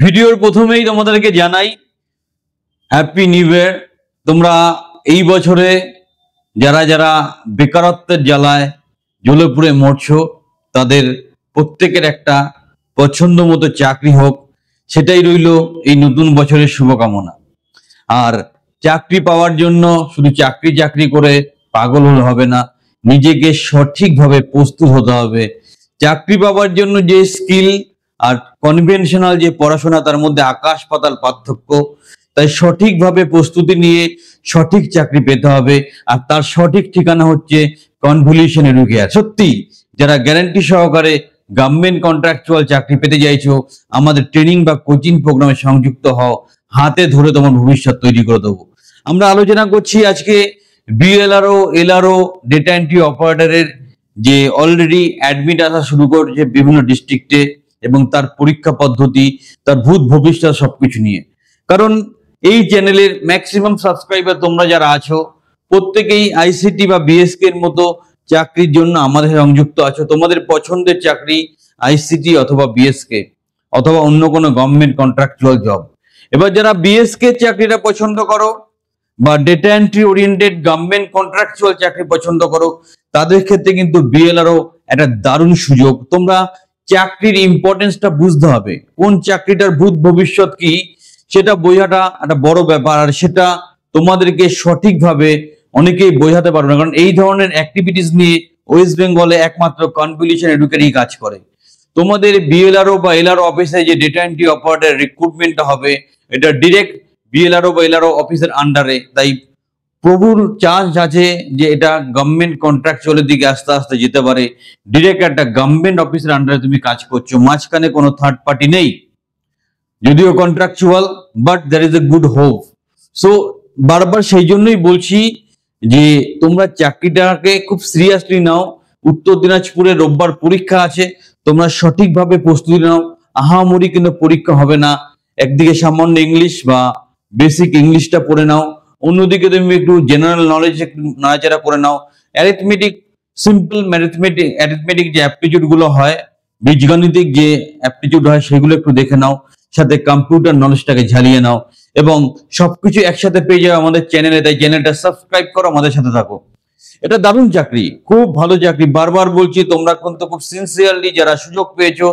ভিডিওর প্রথমেই তোমাদেরকে জানাই হ্যাপি নিউ ইয়ার। তোমরা এই বছরে যারা যারা বেকারত্বের জ্বালায় জ্বলে পুড়ে মরছো, তাদের প্রত্যেকের একটা পছন্দ মতো চাকরি হোক, সেটাই রইল এই নতুন বছরের শুভকামনা। আর চাকরি পাওয়ার জন্য শুধু চাকরি করে পাগল হলে হবে না, নিজেকে সঠিকভাবে প্রস্তুত হতে হবে। চাকরি পাওয়ার জন্য যে স্কিল আর কনভেনশনাল যে পড়াশোনা, তার মধ্যে আকাশ পাতাল পার্থক্য। তাই সঠিকভাবে প্রস্তুতি নিয়ে সঠিক চাকরি পেতে হবে, আর তার সঠিক ঠিকানা হচ্ছে কনভলিউশন এডুকেয়ার। সত্যি যারা গ্যারান্টি সহকারে গভর্নমেন্ট কন্ট্রাকচুয়াল চাকরি পেতে চাইছো, আমাদের ট্রেনিং বা কোচিং প্রোগ্রামে সংযুক্ত হও, হাতে ধরে তোমার ভবিষ্যৎ তৈরি করে দেবো। আমরা আলোচনা করছি আজকে বিএলআরও, এলআরও, ডেটা এন্ট্রি অপারেটরের যে অলরেডি অ্যাডমিট আসা শুরু করেছে বিভিন্ন ডিস্ট্রিক্টে, এবং তার পরীক্ষা পদ্ধতি, তার ভূত ভবিষ্যৎ সবকিছু নিয়ে। কারণ এই চ্যানেলের ম্যাক্সিমাম সাবস্ক্রাইবার তোমরা যারা আছো, প্রত্যেকেই আইসিটি বা বিএসকে এর মতো চাকরির জন্য আমাদের সংযুক্ত আছো। তোমাদের পছন্দের চাকরি আইসিটি অথবা বিএসকে অথবা অন্য কোনো গভর্নমেন্ট কন্ট্রাকচুয়াল জব। এবার যারা বিএসকে চাকরিটা পছন্দ করো বা data entry oriented government contractual চাকরি পছন্দ করো, তাদের ক্ষেত্রে কিন্তু বিএলআরও একটা দারুণ সুযোগ। তোমরা চাকরির ইম্পর্টেন্সটা বুঝতে হবে, কোন চাকরিটার ভূত ভবিষ্যৎ কি সেটা বোঝাটা একটা বড় ব্যাপার। আর সেটা তোমাদেরকে সঠিকভাবে অনেকেই বোঝাতে পারবে না, কারণ এই ধরনের অ্যাক্টিভিটিস নিয়ে ওয়েস্ট বেঙ্গলে একমাত্র কনভলিউশন এডুকেটরই কাজ করে। তোমাদের বিএলআরও বা এলআরও অফিসে যে ডেটা এন্ট্রি অপারেটর রিক্রুটমেন্টটা হবে, এটা ডিরেক্ট বিএলআরও বা এলআরও অফিসের আন্ডারে। তাই প্রবল চান্স আছে যে এটা গভর্নমেন্ট কন্ট্রাকচুয়ালের দিকে আস্তে আস্তে যেতে পারে। ডিরেক্ট একটা গভর্নমেন্ট অফিসের আন্ডারে তুমি কাজ করছো, মাঝখানে কোনো থার্ড পার্টি নেই, যদিও contractual, but there is a good hope. So বারবার সেই জন্যই বলছি যে তোমরা চাকরিটাকে খুব সিরিয়াসলি নাও। উত্তর দিনাজপুরে রোববার পরীক্ষা আছে, তোমরা সঠিকভাবে প্রস্তুতি নাও। আহামরি কিন্তু পরীক্ষা হবে না। একদিকে সামান্য ইংলিশ বা বেসিক ইংলিশটা পড়ে নাও, অন্যদিকে তুমি একটু জেনারেল নলেজ নাড়াচাড়া করে নাও। অ্যারিথমেটিক, সিম্পল অ্যারিথমেটিক যে অ্যাপটিটিউড গুলো হয়, বীজগণিতিক যে অ্যাপটিটিউড হয়, সেগুলো একটু দেখে নাও। সাথে কম্পিউটার নলেজটাকে ঝালিয়ে নাও, এবং সবকিছু একসাথে পেয়ে যাও আমাদের চ্যানেলে। তাই চ্যানেলটা সাবস্ক্রাইব করো, আমাদের সাথে থাকো। এটা দারুণ চাকরি, খুব ভালো চাকরি। বারবার বলছি, তোমরা কিন্তু খুব সিনসিয়ারলি যারা সুযোগ পেয়েছো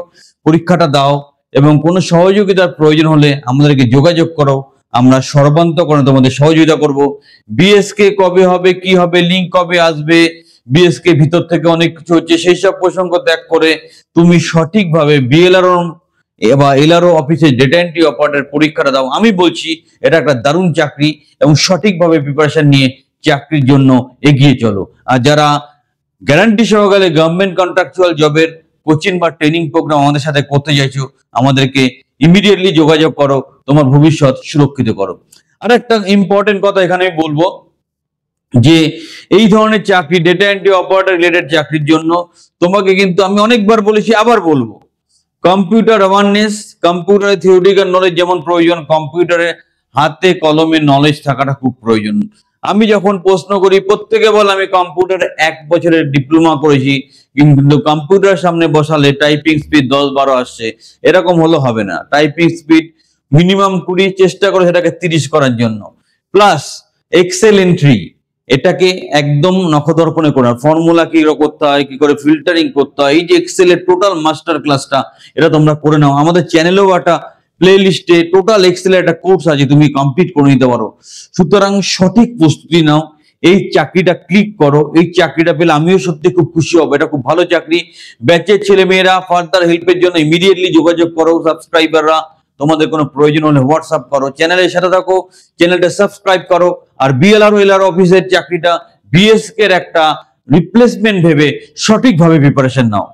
পরীক্ষাটা দাও, এবং কোনো সহযোগিতার প্রয়োজন হলে আমাদেরকে যোগাযোগ করো। আমরা সর্বান্তকরণে তোমাদের সহযোগিতা করব। বিএসকে কবে হবে, কি হবে, লিঙ্ক কবে আসবে, বিএসকে ভিতর থেকে অনেক কিছু হচ্ছে, সেই সব প্রসঙ্গ ত্যাগ করে তুমি সঠিকভাবে বিএলআরও বা এলআরও অফিসে ডেটা এন্ট্রি অপারেটর পরীক্ষাটা দাও। আমি বলছি এটা একটা দারুণ চাকরি, এবং সঠিকভাবে প্রিপারেশন নিয়ে চাকরির জন্য এগিয়ে চলো। আর যারা গ্যারান্টি সহকারে গভর্নমেন্ট কন্ট্রাকচুয়াল জবের কোচিং বা ট্রেনিং প্রোগ্রাম আমাদের সাথে করতে চাইছো, আমাদেরকে ইমিডিয়েটলি যোগাযোগ করো, তোমার ভবিষ্যৎ সুরক্ষিত করো। আর একটা ইম্পর্টেন্ট কথা এখানে বলবো যে এই ধরনের চাকরি, ডেটা এন্ট্রি অপারেটর রিলেটেড চাকরির জন্য তোমাকে কিন্তু আমি অনেকবার বলেছি, আবার বলবো, কম্পিউটার অ্যাওয়ারনেস, কম্পিউটারে থিওরিটিক্যাল নলেজ যেমন প্রয়োজন, কম্পিউটারে হাতে কলমে নলেজ থাকাটা খুব প্রয়োজন। আমি যখন প্রশ্ন করি, প্রত্যেকে বলে আমি কম্পিউটারে 1 বছরের ডিপ্লোমা করেছি, কিন্তু কম্পিউটার সামনে বসালে টাইপিং স্পিড 10-12 আসছে। এরকম হলে হবে না। টাইপিং স্পিড মিনিমাম 20, চেষ্টা করে সেটাকে 30 করার জন্য। প্লাস এক্সেল এন্ট্রি, এটাকে একদম নখদর্পণে করা, ফর্মুলা কি করতে হয়, কি করে ফিল্টারিং করতে হয়, এই যে এক্সেলের টোটাল মাস্টার ক্লাসটা, এটা তোমরা করে নাও। আমাদের চ্যানেলেও একটা প্লে লিস্টে টোটাল এক্সেলের একটা কোর্স আছে, তুমি কমপ্লিট করে নিতে পারো। সুতরাং সঠিক প্রস্তুতি নাও, এই চাকরিটা ক্লিক করো। এই চাকরিটা পেলে আমিও সত্যি খুব খুশি হব। এটা খুব ভালো চাকরি। ব্যাচের ছেলে মেয়েরা ফার্দার হেল্পের জন্য ইমিডিয়েটলি যোগাযোগ করো। সাবস্ক্রাইবাররা তোমাদের কোনো প্রয়োজন হলে হোয়াটসঅ্যাপ করো, চ্যানেলের সাথে থাকো, চ্যানেলটা সাবস্ক্রাইব করো। আর বিএলআরও এলআরও অফিসের চাকরিটা বিএসকে এর একটা রিপ্লেসমেন্ট ভেবে সঠিকভাবে প্রিপারেশন নাও।